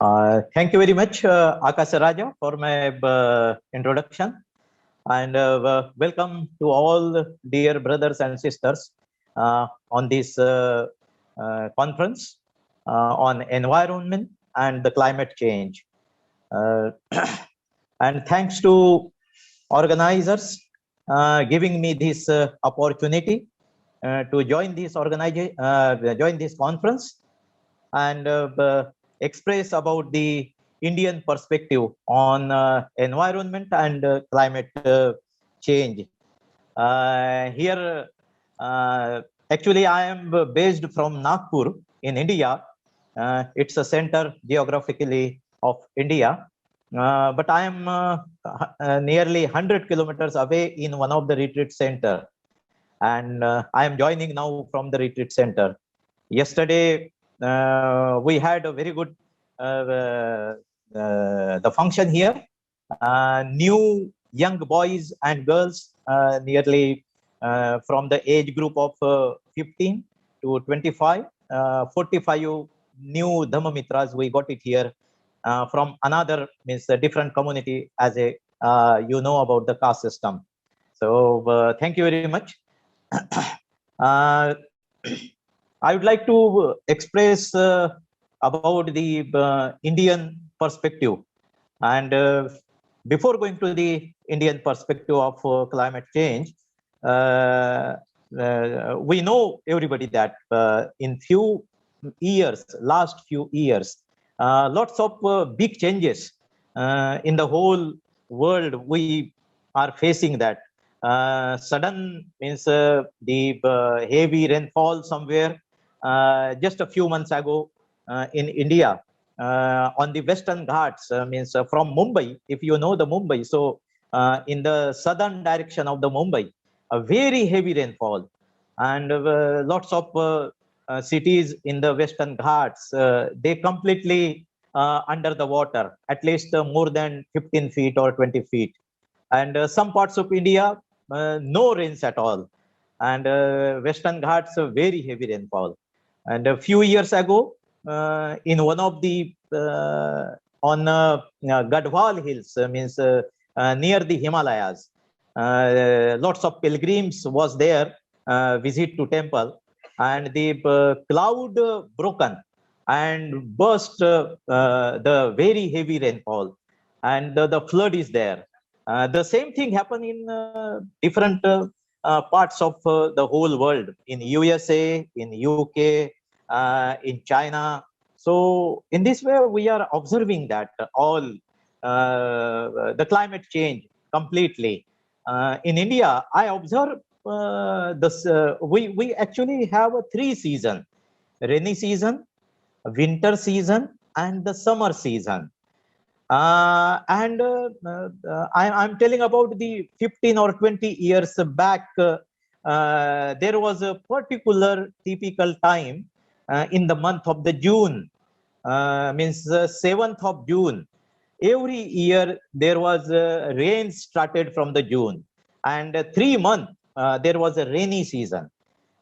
Thank you very much, Akasha Raja, for my introduction. And welcome to all dear brothers and sisters on this conference on environment and the climate change. Uh, and thanks to organizers giving me this opportunity to join this conference and express about the Indian perspective on environment and climate change. Here, actually, I am based from Nagpur in India. It's a center geographically of India. But I am nearly 100 kilometers away in one of the retreat center. And I am joining now from the retreat center. Yesterday, we had a very good the function here. New young boys and girls, nearly from the age group of 15 to 25, 45 new Dhammamitras we got it here from another means a different community as a you know about the caste system. So thank you very much. uh, I would like to express about the Indian perspective. And before going to the Indian perspective of climate change, we know everybody that in last few years, lots of big changes in the whole world. We are facing that. Sudden means the heavy rainfall somewhere just a few months ago in India on the Western Ghats, means from Mumbai, if you know the Mumbai, so in the southern direction of the Mumbai, a very heavy rainfall, and lots of cities in the Western Ghats, they completely under the water, at least more than 15 feet or 20 feet. And some parts of India, no rains at all. And Western Ghats, very heavy rainfall. And a few years ago, in one of the on Gadwal Hills, means near the Himalayas, lots of pilgrims was there visit to temple, and the cloud broken and burst the very heavy rainfall, and the flood is there. The same thing happened in different parts of the whole world, in USA, in UK, in China. So in this way, we are observing that all the climate change completely. In India, I observe this. We actually have a three season: rainy season, winter season, and the summer season. I'm telling about the 15 or 20 years back, there was a particular typical time in the month of the June, means 7th of June. Every year there was rain started from the June, and 3 months there was a rainy season.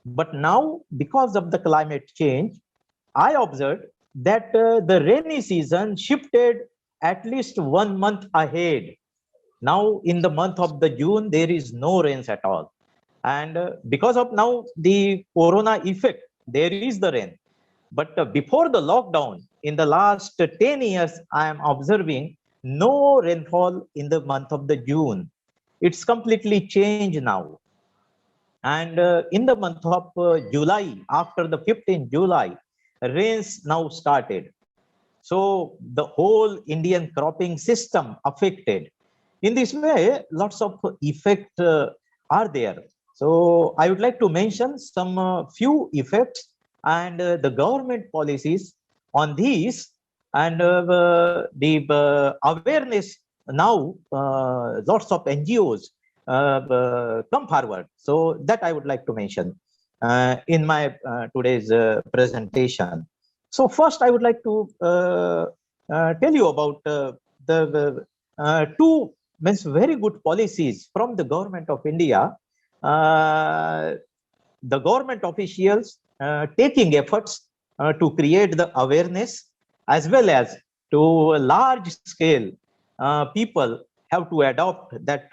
But now, because of the climate change, I observed that the rainy season shifted at least 1 month ahead. Now, in the month of the June, there is no rains at all. And because of now the corona effect, there is the rain. But before the lockdown, in the last 10 years, I am observing no rainfall in the month of the June. It's completely changed now. And in the month of July, after the 15th July, rains now started. So the whole Indian cropping system affected. In this way, lots of effects are there. So I would like to mention some few effects and the government policies on these, and the awareness now, lots of NGOs come forward. So that I would like to mention in my today's presentation. So first, I would like to tell you about the two means very good policies from the government of India. The government officials taking efforts to create the awareness, as well as to a large scale, people have to adopt that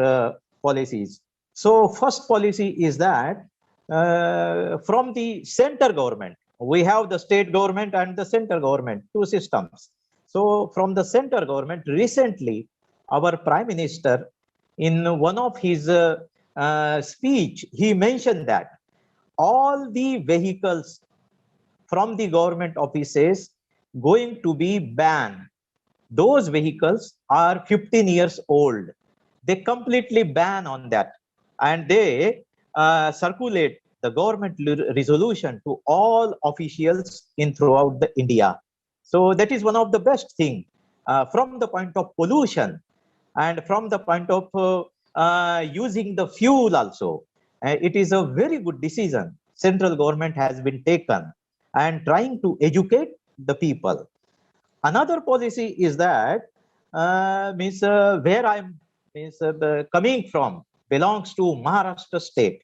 policies. So first policy is that from the center government, we have the state government and the center government, two systems. So from the center government, recently, our Prime Minister, in one of his speech, he mentioned that all the vehicles from the government offices going to be banned. Those vehicles are 15 years old. They completely ban on that, and they circulate the government resolution to all officials in throughout the India. So that is one of the best thing from the point of pollution and from the point of using the fuel also. It is a very good decision central government has been taken and trying to educate the people. Another policy is that means where I'm means coming from belongs to Maharashtra state,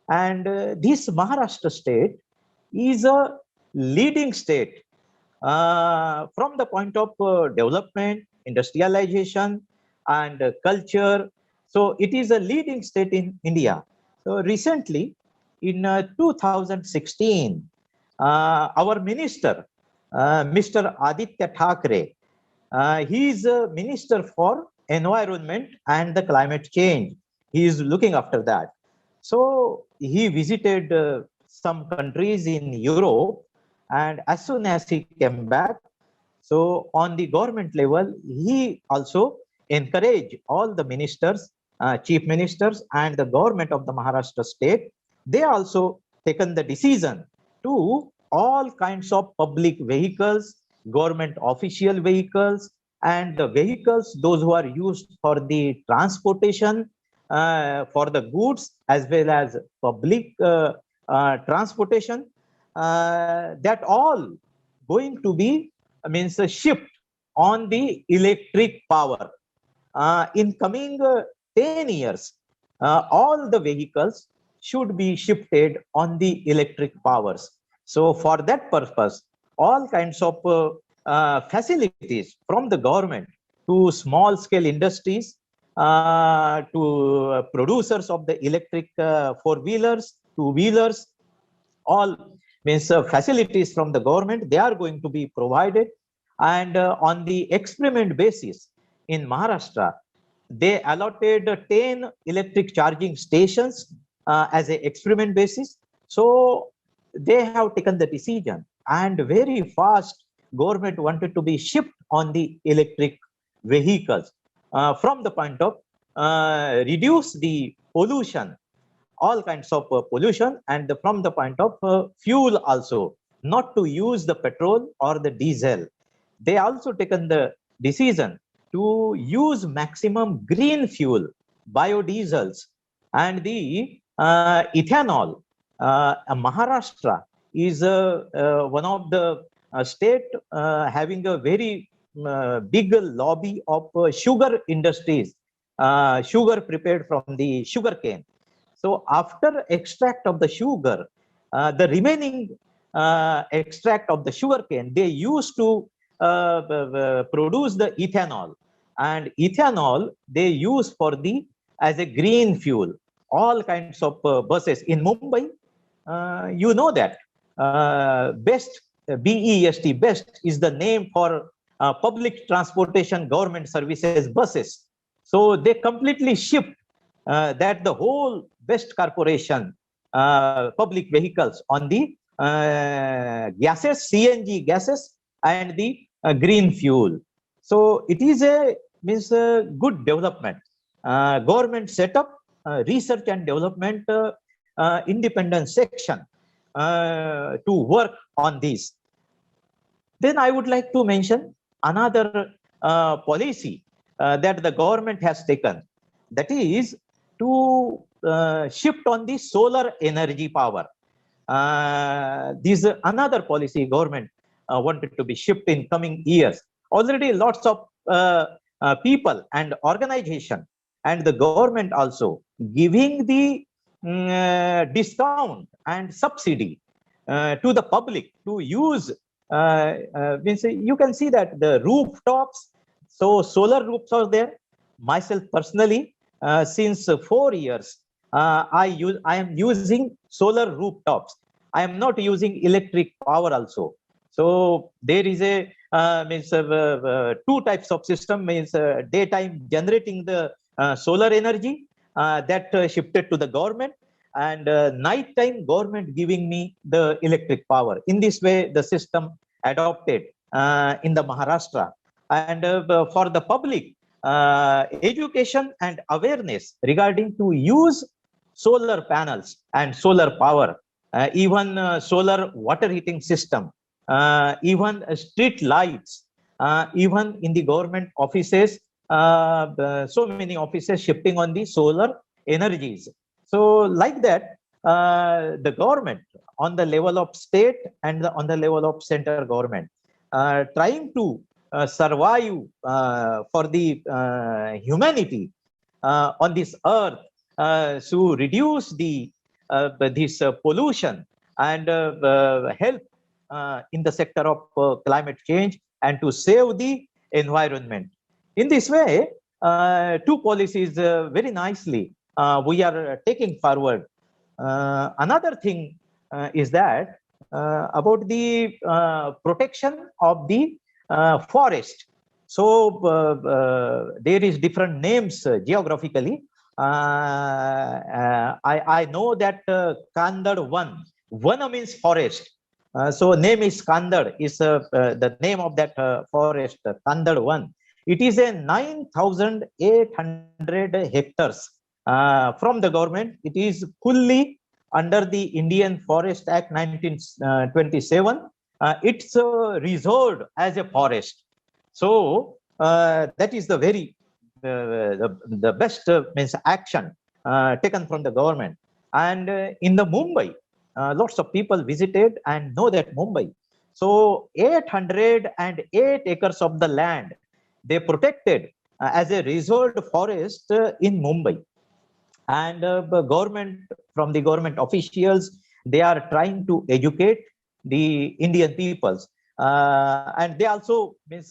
and this Maharashtra state is a leading state from the point of development, industrialization, and culture. So it is a leading state in India. So recently, in 2016, our minister, Mr. Aditya Thackeray, he is a minister for environment and the climate change. He is looking after that. So he visited some countries in Europe, and as soon as he came back, so on the government level, he also encouraged all the ministers, chief ministers, and the government of the Maharashtra state. They also taken the decision to all kinds of public vehicles, government official vehicles, and the vehicles, those who are used for the transportation, for the goods as well as public transportation, that all going to be means a shift on the electric power. In coming 10 years, all the vehicles should be shifted on the electric powers. So for that purpose, all kinds of facilities from the government to small scale industries, to producers of the electric four-wheelers, two-wheelers, all means facilities from the government, they are going to be provided. And on the experiment basis in Maharashtra, they allotted 10 electric charging stations as an experiment basis. So they have taken the decision, and very fast government wanted to be shipped on the electric vehicles from the point of reduce the pollution, all kinds of pollution, and from the point of fuel also, not to use the petrol or the diesel. They also taken the decision to use maximum green fuel, biodiesels, and the ethanol. Maharashtra is one of the state having a very big lobby of sugar industries, sugar prepared from the sugar cane. So after extract of the sugar, the remaining extract of the sugar cane, they used to produce the ethanol, and ethanol they use for the as a green fuel. All kinds of buses in Mumbai, you know that best BEST, best is the name for public transportation government services buses. So they completely shift that the whole best corporation public vehicles on the gases, CNG gases, and the green fuel. So it is a means a good development. Government set up research and development independent section to work on this. Then I would like to mention another policy that the government has taken, that is to shift on the solar energy power. This is another policy government wanted to be shifted in coming years. Already lots of people and organization and the government also giving the discount and subsidy to the public to use Means you can see that the rooftops, so solar roofs are there. Myself personally, since 4 years, I am using solar rooftops. I am not using electric power also. So there is a means two types of system, means daytime generating the solar energy that shifted to the government, and nighttime government giving me the electric power. In this way, the system adopted in the Maharashtra. And for the public, education and awareness regarding to use solar panels and solar power, even solar water heating system, even street lights, even in the government offices, so many offices shifting on the solar energies. So like that, the government on the level of state and on the level of center government trying to survive for the humanity on this earth, to reduce the this pollution and help in the sector of climate change and to save the environment. In this way, two policies very nicely we are taking forward. Another thing is that about the protection of the forest. So there is different names geographically. I know that Kandad One. One means forest. So name is Kandad, is the name of that forest, Kandad One. It is a 9,800 hectares from the government. It is fully under the Indian Forest Act 1927. It's reserved as a forest. So that is the very the best means action taken from the government. And in the Mumbai, lots of people visited and know that Mumbai. So 808 acres of the land they protected as a reserved forest in Mumbai. And government, from the government officials, they are trying to educate the Indian peoples, and they also means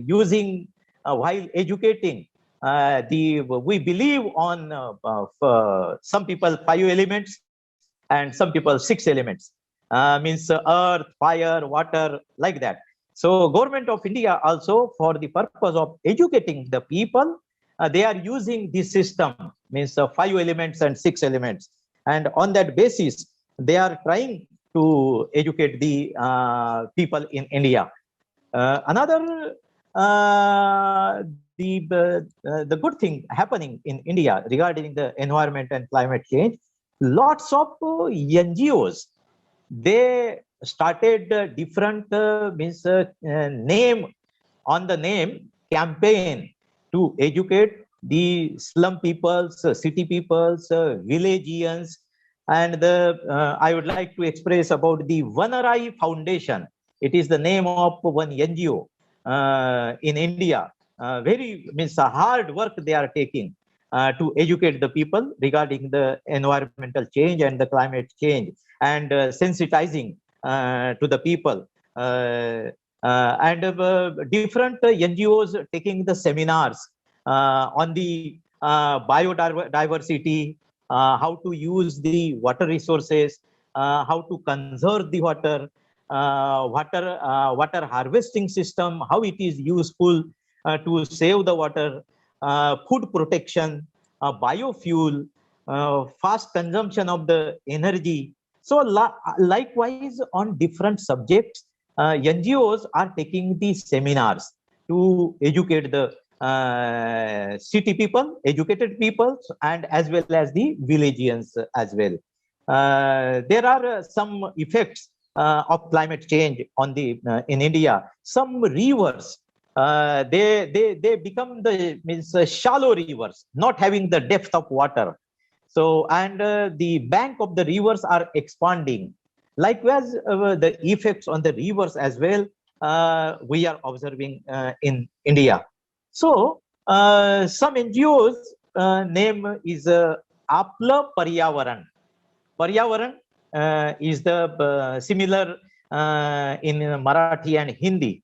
using while educating the we believe on some people 5 elements and some people 6 elements, means earth, fire, water, like that. So government of India also, for the purpose of educating the people, they are using this system, means 5 elements and 6 elements, and on that basis they are trying to educate the people in India. Another the good thing happening in India regarding the environment and climate change, lots of NGOs, they started different means name on the name campaign to educate the slum peoples, city peoples, villagians, and the I would like to express about the Vanarai Foundation. It is the name of one NGO in India. Very means a hard work they are taking to educate the people regarding the environmental change and the climate change, and sensitizing to the people. And different NGOs taking the seminars on the biodiversity, how to use the water resources, how to conserve the water, water harvesting system, how it is useful to save the water, food protection, biofuel, fast consumption of the energy. So likewise on different subjects, NGOs are taking these seminars to educate the city people, educated people, and as well as the villagians as well. There are some effects of climate change on the in India. Some rivers, they become the means shallow rivers, not having the depth of water. So, and the bank of the rivers are expanding. Likewise, the effects on the rivers as well, we are observing in India. So, some NGOs name is Apla Paryavaran. Paryavaran is the similar in Marathi and Hindi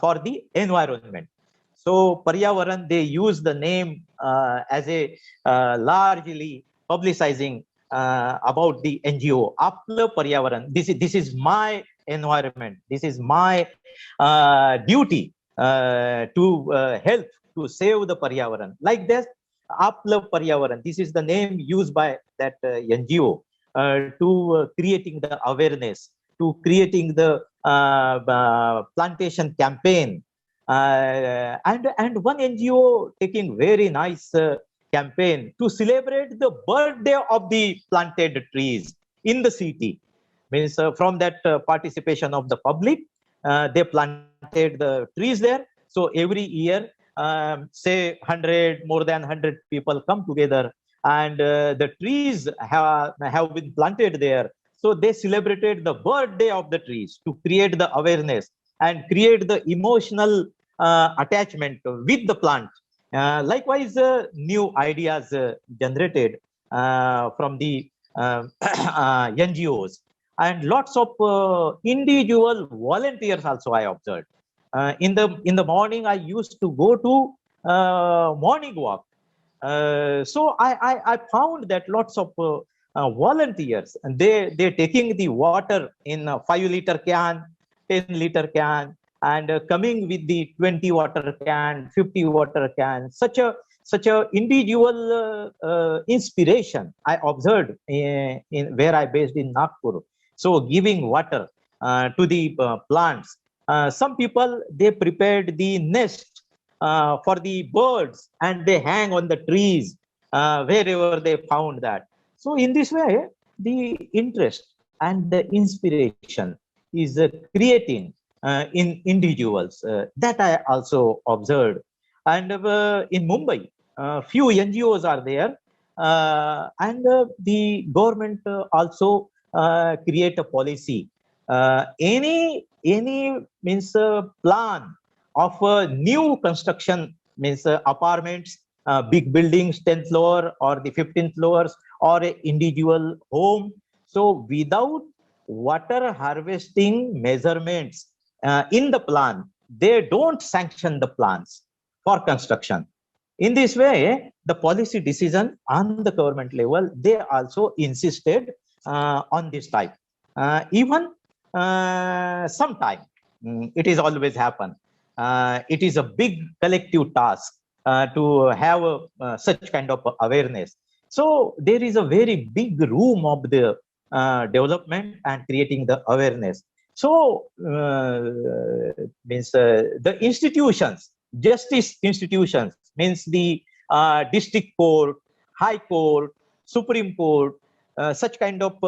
for the environment. So Paryavaran, they use the name as a largely publicizing about the NGO. Apla Paryavaran. This is my environment. This is my duty to help to save the Paryavaran. Like this, Apla Paryavaran. This is the name used by that NGO to creating the awareness, to creating the plantation campaign, and one NGO taking very nice campaign to celebrate the birthday of the planted trees in the city. Means from that participation of the public, they planted the trees there. So every year, say 100, more than 100 people come together, and the trees have been planted there. So they celebrated the birthday of the trees to create the awareness and create the emotional attachment with the plant. Likewise, new ideas generated from the NGOs, and lots of individual volunteers also I observed. In the morning, I used to go to morning walk. So I found that lots of volunteers, and they're taking the water in a 5-liter can, 10-liter can, and coming with the 20 water can, 50 water can. Such a individual inspiration I observed in where I based in Nagpur. So giving water to the plants. Some people, they prepared the nest for the birds, and they hang on the trees wherever they found that. So in this way, the interest and the inspiration is creating in individuals. That I also observed. And in Mumbai, few NGOs are there, and the government also create a policy. Any means plan of a new construction, means apartments, big buildings, 10th floor or the 15th floors, or a individual home. So without water harvesting measurements in the plan, they don't sanction the plans for construction. In this way, the policy decision on the government level, they also insisted on this type. Even sometime, it is always happen. It is a big collective task to have such kind of awareness. So there is a very big room of the development and creating the awareness. So means the institutions, justice institutions, means the district court, high court, supreme court, such kind of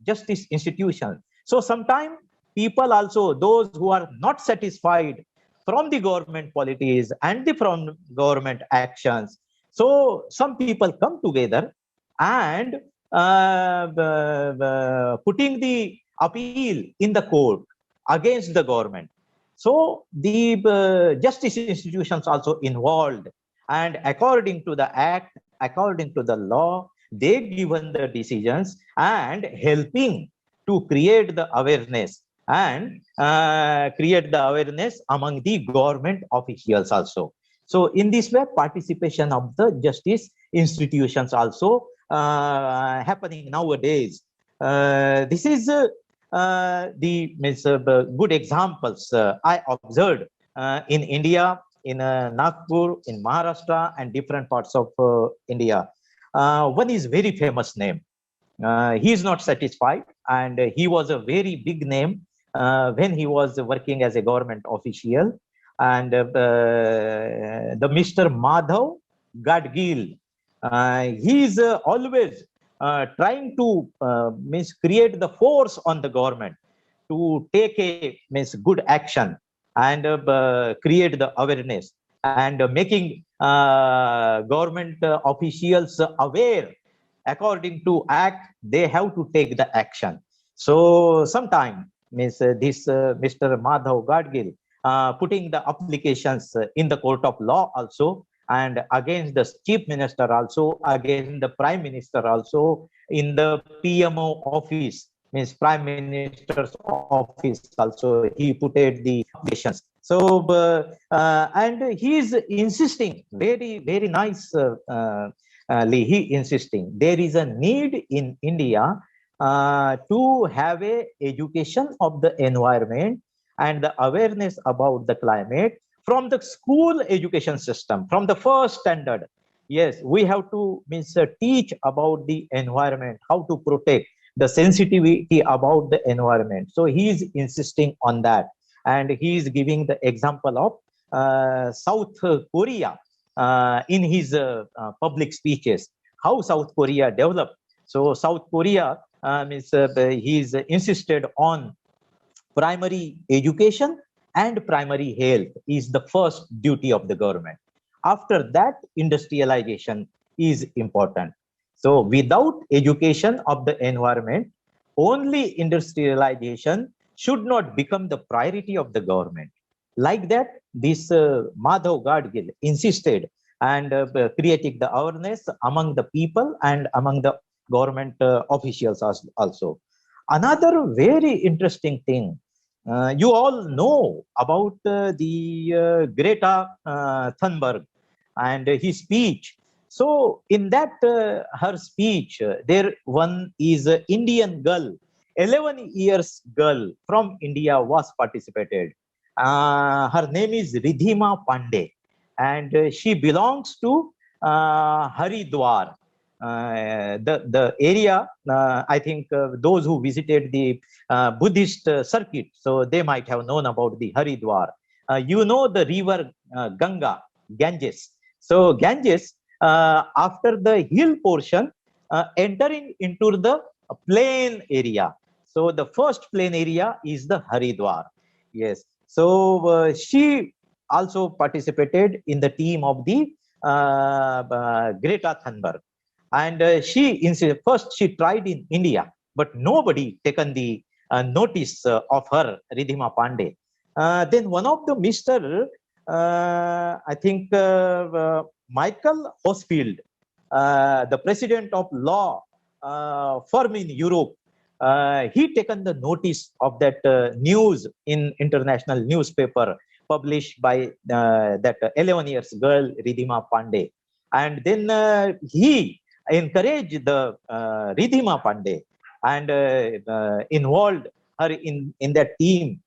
justice institutions. So sometimes people also, those who are not satisfied from the government policies and from government actions, so some people come together and putting the appeal in the court against the government. So the justice institutions also involved, and according to the act, according to the law, they given the decisions and helping to create the awareness, and create the awareness among the government officials also. So in this way, participation of the justice institutions also happening nowadays. This is the means, good examples I observed in India, in Nagpur, in Maharashtra, and different parts of India. One is very famous name. He is not satisfied, and he was a very big name when he was working as a government official. And the Mr. Madhav Gadgil, he is always trying to means create the force on the government to take a means good action, and create the awareness, and making government officials aware. According to act, they have to take the action. So sometime means this Mr. Madhav Gadgil putting the applications in the court of law also, and against the chief minister also, against the prime minister also, in the PMO office. means Prime Minister's office also. He put it the patients. So, and he is insisting, very nice, he insisting, there is a need in India to have a education of the environment and the awareness about the climate from the school education system, from the first standard. Yes, we have to means teach about the environment, how to protect the sensitivity about the environment. So he is insisting on that, and he is giving the example of South Korea in his public speeches, how South Korea developed. So South Korea means he's insisted on primary education and primary health is the first duty of the government. After that, industrialization is important. So without education of the environment, only industrialization should not become the priority of the government. Like that, this Madhav Gadgil insisted and creating the awareness among the people and among the government officials also. Another very interesting thing, you all know about the Greta Thunberg and his speech. So in that her speech, there one is an Indian girl, 11 years girl from India was participated. Her name is Ridhima Pandey, and she belongs to Haridwar. The area, I think those who visited the Buddhist circuit, so they might have known about the Haridwar. You know the river Ganges. So Ganges, after the hill portion, entering into the plain area. So the first plain area is the Haridwar. Yes. So she also participated in the team of the Greta Thunberg. And first she tried in India, but nobody taken the notice of her, Ridhima Pandey. Then one of the Mr. I think Michael Hosfield, the president of law firm in Europe, he taken the notice of that news in international newspaper published by that 11 years girl Ridhima Pandey, and then he encouraged the Ridhima Pandey and involved her in that team,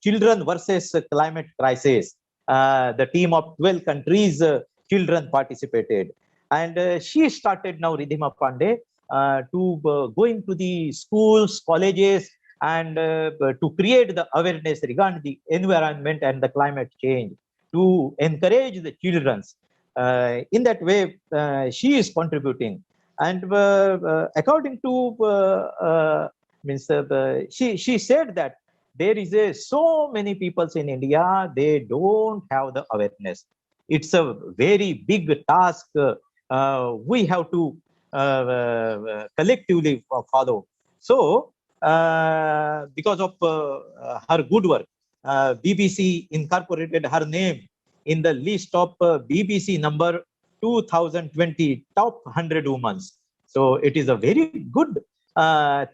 children versus climate crisis. The team of 12 countries children participated, and she started now Ridhima Pandey to go into the schools, colleges, and to create the awareness regarding the environment and the climate change, to encourage the children. In that way, she is contributing. And according to means she said that there is so many people in India, they don't have the awareness. It's a very big task. We have to collectively follow. So, because of her good work, BBC incorporated her name in the list of BBC number 2020 top 100 women. So it is a very good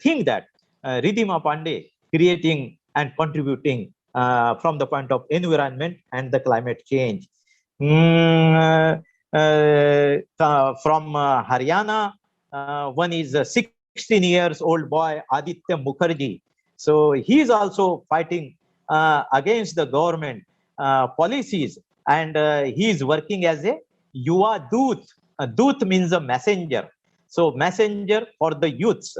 thing that Ridhima Pandey creating and contributing from the point of environment and the climate change. From Haryana, one is a 16 years old boy, Aditya Mukherjee. So he is also fighting against the government policies, and he is working as a Yuva Doot. Doot means a messenger. So messenger for the youths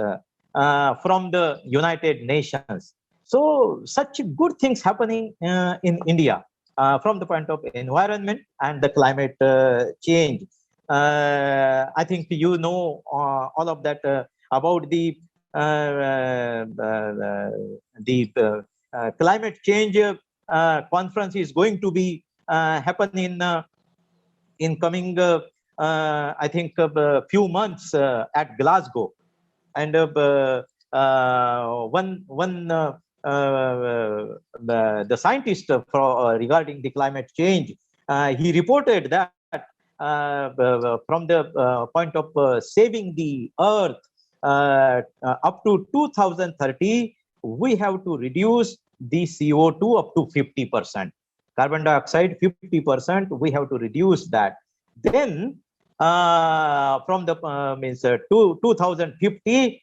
from the United Nations. So such good things happening in India from the point of environment and the climate change. I think you know all of that about the climate change conference is going to be happen in coming I think a few months at Glasgow, and the scientist for regarding the climate change, he reported that from the point of saving the earth, up to 2030, we have to reduce the CO2 up to 50%. Carbon dioxide 50%, we have to reduce that. Then from the to 2050,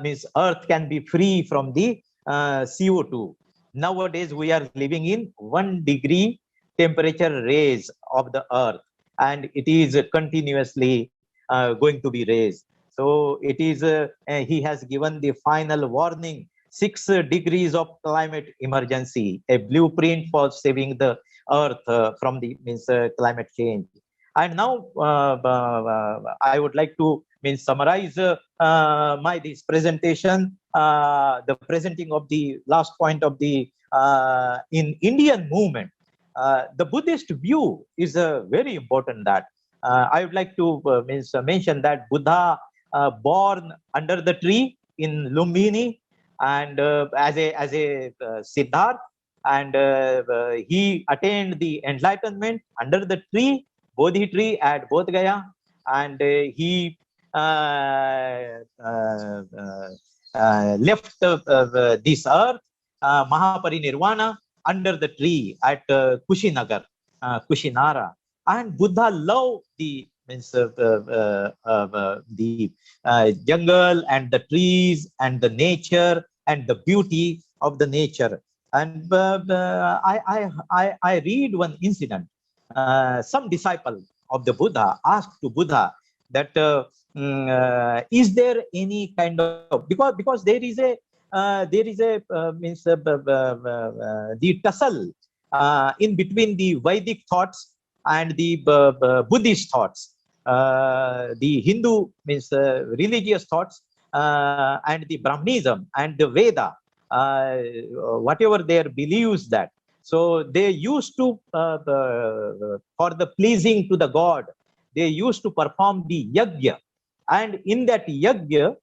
means Earth can be free from the CO2. Nowadays, we are living in 1 degree temperature raise of the Earth, and it is continuously going to be raised. So it is, he has given the final warning, 6 degrees of climate emergency, a blueprint for saving the Earth from the climate change. And now I would like to summarize my this presentation, the presenting of the last point of the in Indian movement. The Buddhist view is very important. That I would like to mention that Buddha born under the tree in Lumbini, and as a Siddharth, and he attained the enlightenment under the tree, Bodhi tree at Bodh Gaya, and he left this earth, Mahaparinirvana, under the tree at Kushinagar, Kushinara. And Buddha loved the jungle and the trees and the nature and the beauty of the nature. And I read one incident. Some disciple of the Buddha asked to Buddha that is there any kind of, because there is a the tussle in between the Vedic thoughts and the Buddhist thoughts, the Hindu religious thoughts, and the Brahmanism and the Veda, whatever their beliefs that. So they used to, for the pleasing to the God, they used to perform the yajna, and in that yajna,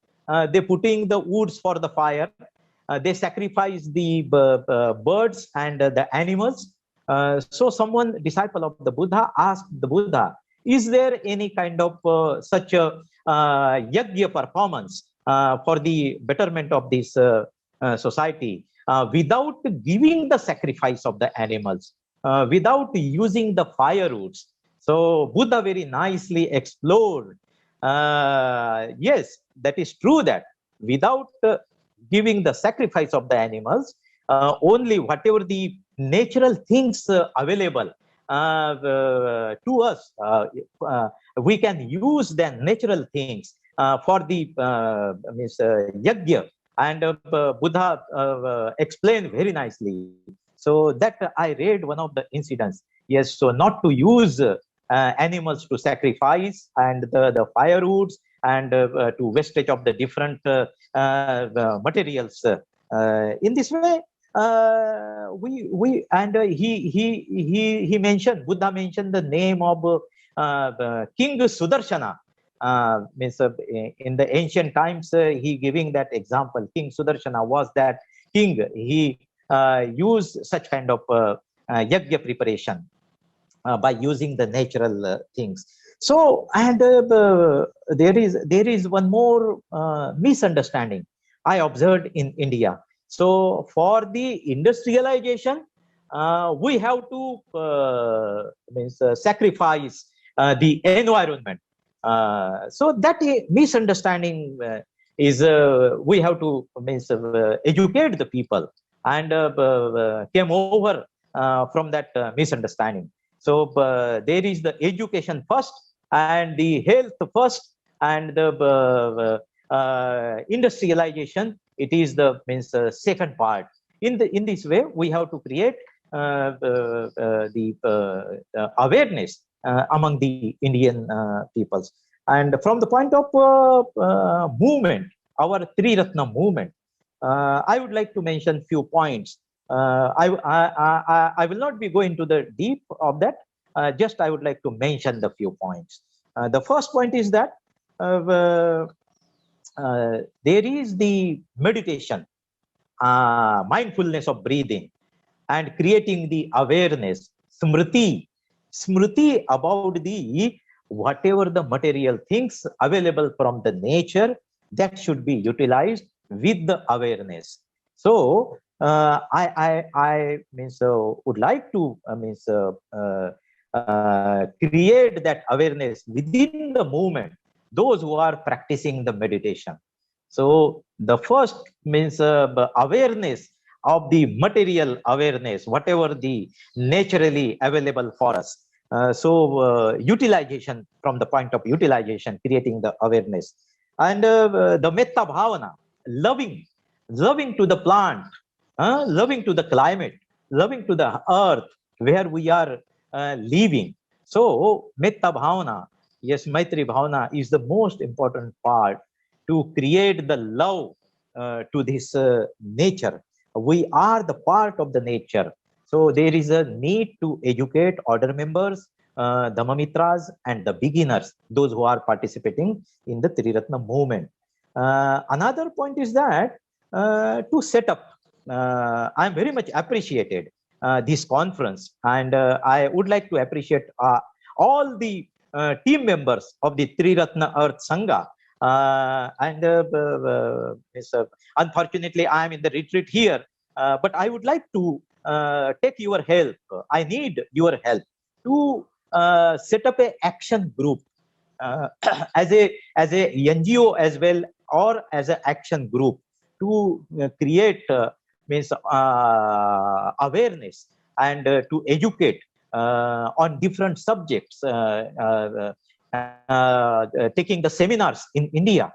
they putting the woods for the fire. They sacrifice the birds and the animals. So someone, disciple of the Buddha, asked the Buddha, is there any kind of such a yajna performance for the betterment of this society without giving the sacrifice of the animals, without using the firewoods? So Buddha very nicely explored, yes, that is true, that without giving the sacrifice of the animals, only whatever the natural things available to us, we can use the natural things for the yajna. And Buddha explained very nicely. So that I read one of the incidents. Yes, so not to use animals to sacrifice and the firewoods and to wastage of the different materials. In this way, we and he mentioned, Buddha mentioned the name of King Sudarshana. Means in the ancient times, he giving that example. King Sudarshana was that king. He used such kind of yajna preparation by using the natural things. So, and there is one more misunderstanding I observed in India. So for the industrialization, we have to sacrifice the environment. So that misunderstanding is we have to educate the people, and came over from that misunderstanding. So there is the education first, and the health first, and the industrialization, it is the second part. In this way, we have to create the awareness among the Indian peoples. And from the point of movement, our Tri Ratna movement, I would like to mention few points. I will not be going to the deep of that. Just I would like to mention the few points. The first point is that there is the meditation, mindfulness of breathing, and creating the awareness, smriti about the whatever the material things available from the nature, that should be utilized with the awareness. So I means would like to create that awareness within the movement, those who are practicing the meditation. So the first means awareness of the material awareness, whatever the naturally available for us. Utilization, from the point of utilization, creating the awareness. And the metta bhavana, loving, loving to the plant, loving to the climate, loving to the earth where we are living. So metta bhavana, yes, maitri bhavana is the most important part to create the love to this nature. We are the part of the nature. So there is a need to educate order members, Dhammamitras, and the beginners, those who are participating in the Triratna movement. Another point is that to set up, I'm very much appreciated this conference, and I would like to appreciate all the team members of the Triratna Earth Sangha. Unfortunately, I am in the retreat here, but I would like to take your help. I need your help to set up a action group as a NGO as well, or as an action group, to create means awareness and to educate on different subjects, taking the seminars in India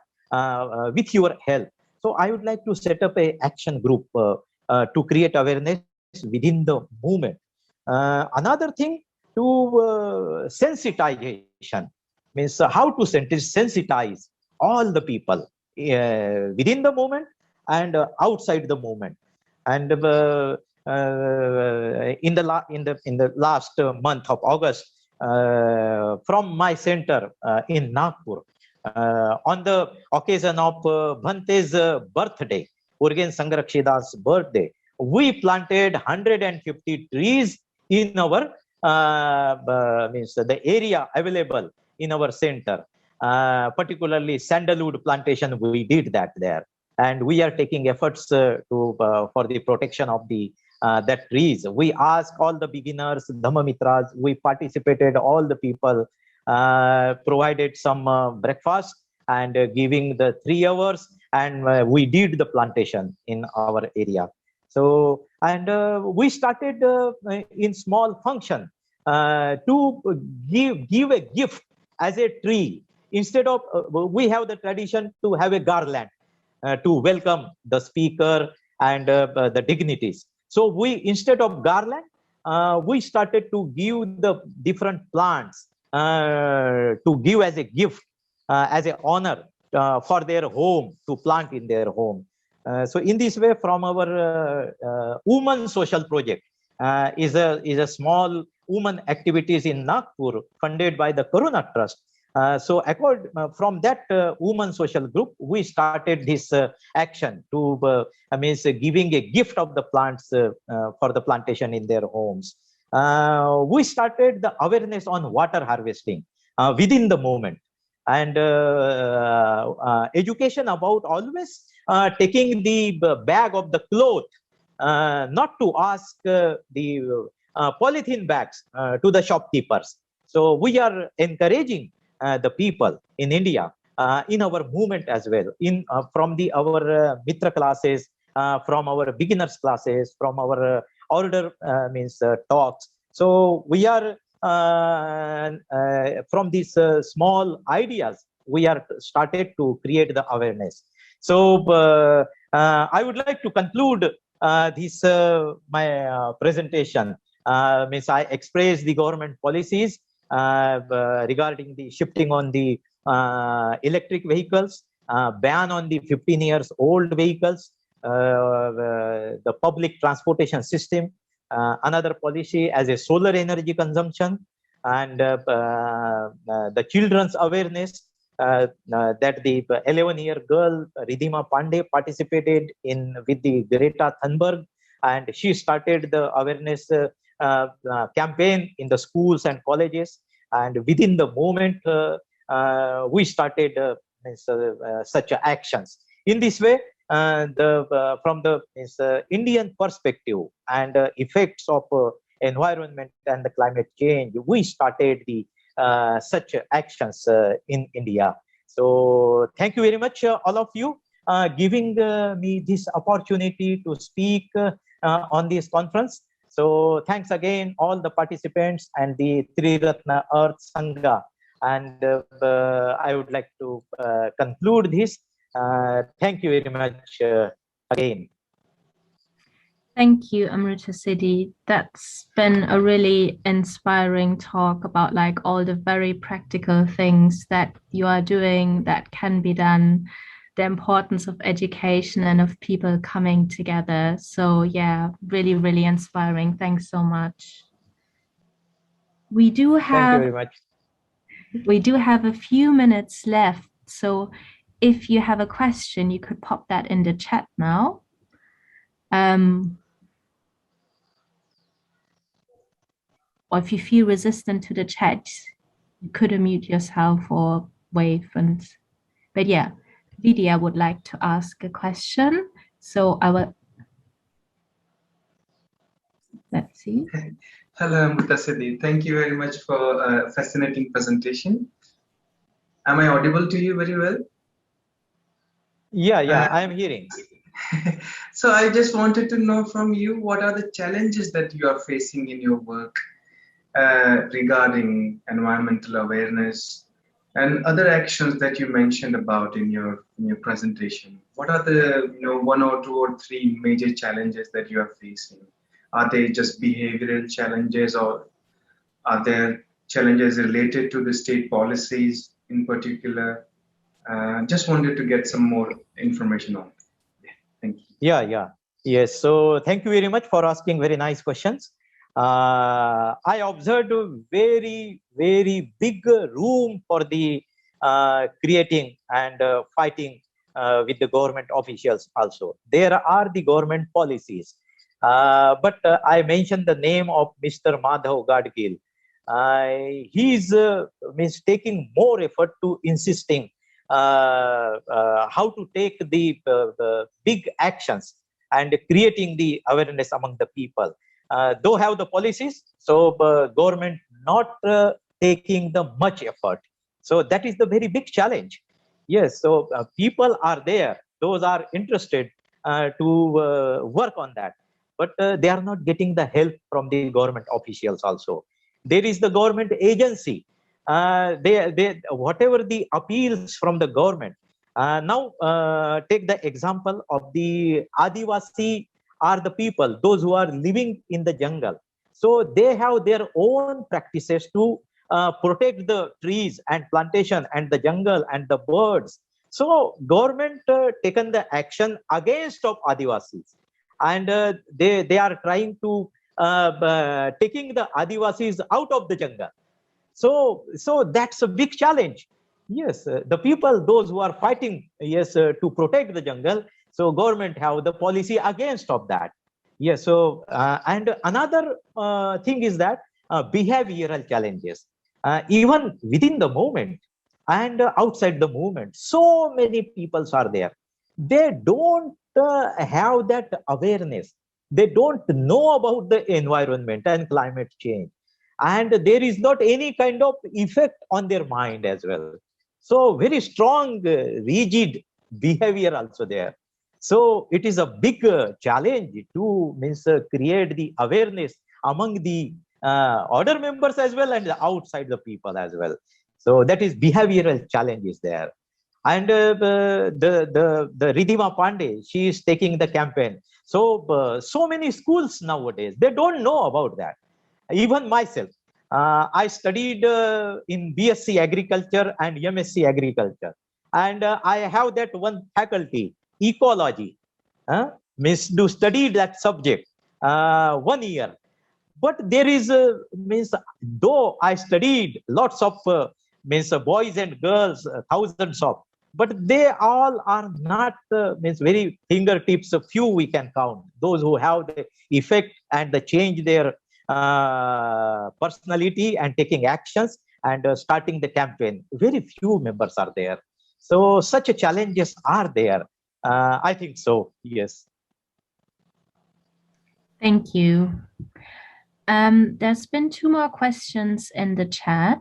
with your help. So I would like to set up a action group to create awareness within the movement. Another thing, to sensitization, means how to sensitize all the people within the movement and outside the movement. And in the last month of August, from my center in Nagpur, on the occasion of Bhante's birthday, Urgen Sangrakshidas' birthday, we planted 150 trees in our means the area available in our center, particularly sandalwood plantation. We did that there, and we are taking efforts for the protection of the that trees. We asked all the beginners, Dhammamitras, we participated, all the people, provided some breakfast and giving the 3 hours, and we did the plantation in our area. So, and we started in small function to give a gift as a tree. Instead of, we have the tradition to have a garland to welcome the speaker and the dignities. So we, instead of garland, we started to give the different plants to give as a gift, as an honor for their home, to plant in their home. So in this way, from our woman social project, is a small woman activities in Nagpur funded by the Karuna Trust. From that woman social group, we started this action to means giving a gift of the plants for the plantation in their homes. We started the awareness on water harvesting within the movement, and education about always taking the bag of the cloth, not to ask the polythene bags to the shopkeepers. So we are encouraging the people in India in our movement as well, in from the our mitra classes, from our beginners classes, from our order means talks. So we are from these small ideas, we are started to create the awareness. So I would like to conclude this my presentation. Means I express the government policies regarding the shifting on the electric vehicles, ban on the 15 years old vehicles, the public transportation system, another policy as a solar energy consumption, and the children's awareness, that the 11-year girl Ridhima Pandey participated in with the Greta Thunberg, and she started the awareness campaign in the schools and colleges. And within the movement, we started such actions. In this way, from the Indian perspective and effects of environment and the climate change, we started the such actions in India. So thank you very much, all of you, giving me this opportunity to speak on this conference. So thanks again, all the participants and the Triratna Earth Sangha. And I would like to conclude this. Thank you very much again. Thank you, Amrita Siddhi. That's been a really inspiring talk about like all the very practical things that you are doing that can be done, the importance of education and of people coming together. So yeah, really, really inspiring. Thanks so much. We do have, thank you very much. We do have a few minutes left. So if you have a question, you could pop that in the chat now. Or if you feel resistant to the chat, you could unmute yourself or wave. But yeah, Vidya would like to ask a question. So I will, let's see. Hello, Amrita Siddhi. Thank you very much for a fascinating presentation. Am I audible to you very well? Yeah, I am hearing. So I just wanted to know from you, what are the challenges that you are facing in your work regarding environmental awareness and other actions that you mentioned about in your presentation? What are the one or two or three major challenges that you are facing? Are they just behavioral challenges, or are there challenges related to the state policies in particular? Just wanted to get some more information on it. Yeah, thank you. Yes. So thank you very much for asking very nice questions. I observed a very, very big room for the creating and fighting with the government officials also. There are the government policies. But I mentioned the name of Mr. Madhav Gadgil. He's taking more effort to insisting how to take the big actions and creating the awareness among the people. Though have the policies, so government not taking the much effort. So that is the very big challenge. Yes, so people are there, those are interested to work on that, but they are not getting the help from the government officials also. There is the government agency, they whatever the appeals from the government. Now take the example of the Adivasi are the people, those who are living in the jungle. So they have their own practices to protect the trees and plantation and the jungle and the birds. So government taken the action against of Adivasis, and they are trying to taking the Adivasis out of the jungle. So that's a big challenge. Yes, the people, those who are fighting, yes, to protect the jungle. So government have the policy against of that. Yes. So and another thing is that behavioral challenges, even within the movement and outside the movement. So many peoples are there. They don't have that awareness. They don't know about the environment and climate change, and there is not any kind of effect on their mind as well. So very strong, rigid behavior also there. So it is a big challenge to create the awareness among the order members as well and outside the people as well. So that is behavioral challenges there. And the Ridhima Pandey, she is taking the campaign. So so many schools nowadays, they don't know about that. Even myself, I studied in BSc Agriculture and MSc Agriculture, and I have that one faculty, ecology. Means to study that subject 1 year. But there is though I studied lots of boys and girls, thousands of, but they all are not very fingertips. A few we can count those who have the effect and the change their personality and taking actions and starting the campaign. Very few members are there. So such challenges are there. I think so. Yes. Thank you. There's been two more questions in the chat.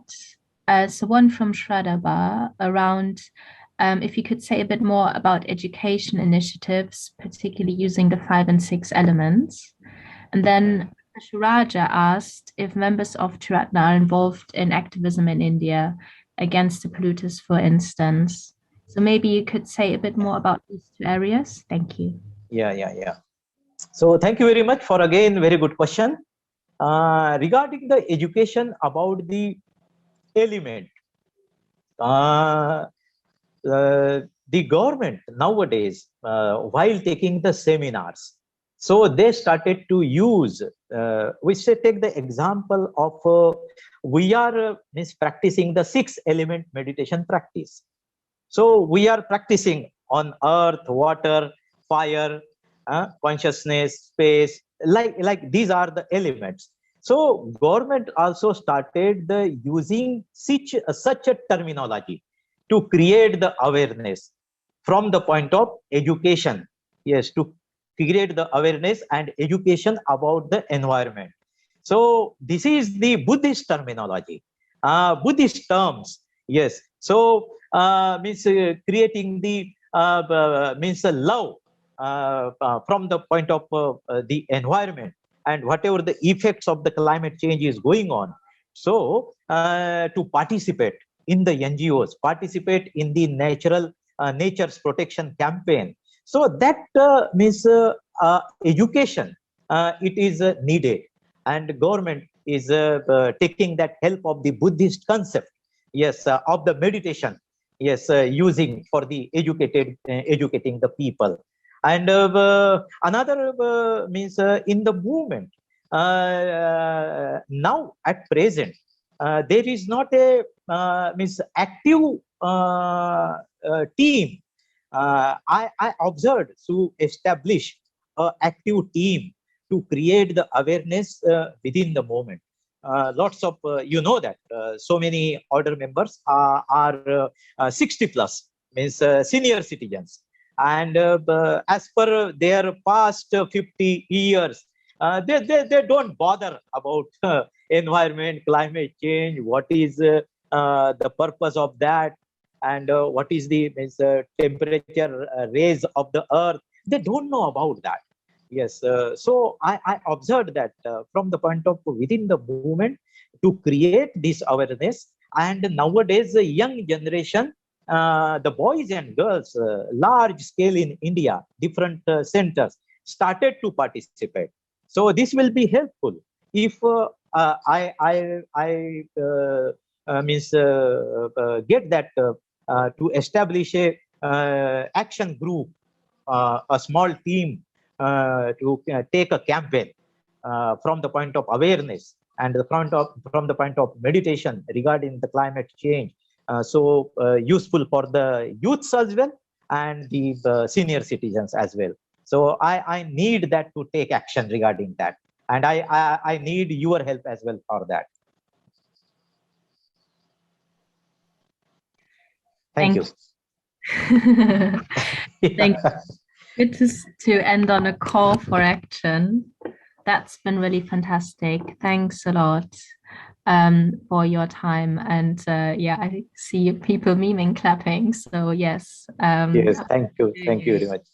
So one from Shradaba around if you could say a bit more about education initiatives, particularly using the 5 and 6 elements. And then Shuraja asked if members of Triratna are involved in activism in India against the polluters, for instance. So maybe you could say a bit more about these two areas. Thank you. Yeah. So thank you very much for again very good question. Regarding the education about the element, the government nowadays, while taking the seminars, so they started to use, we say take the example of, we are practicing the 6 element meditation practice. So we are practicing on earth, water, fire, consciousness, space, like these are the elements. So government also started the using such a terminology to create the awareness from the point of education. Yes, to create the awareness and education about the environment. So this is the Buddhist terminology, Buddhist terms. Yes. So means creating the means love from the point of the environment and whatever the effects of the climate change is going on. So to participate in the NGOs, participate in the nature's protection campaign. So that means education, it is needed, and government is taking that help of the Buddhist concept, yes, of the meditation, yes, using for the educating the people. And another means in the movement, now at present, there is not a means active team. I observed to establish an active team to create the awareness within the movement. Lots of, you know that so many order members are 60 plus, means senior citizens. And as per their past 50 years, they don't bother about environment, climate change, what is the purpose of that, and what is the temperature raise of the earth. They don't know about that. Yes, so I observed that from the point of within the movement to create this awareness. And nowadays, the young generation, the boys and girls, large scale in India, different centers started to participate. So this will be helpful if I means get that to establish a action group, a small team to take a campaign from the point of awareness and from the point of meditation regarding the climate change. So useful for the youths as well and the senior citizens as well. So I need that to take action regarding that, and I need your help as well for that. Thank you. Thank you. Good to end on a call for action. That's been really fantastic. Thanks a lot for your time. And yeah, I see people memeing, clapping. So yes. Yes, thank you. Thank you very much.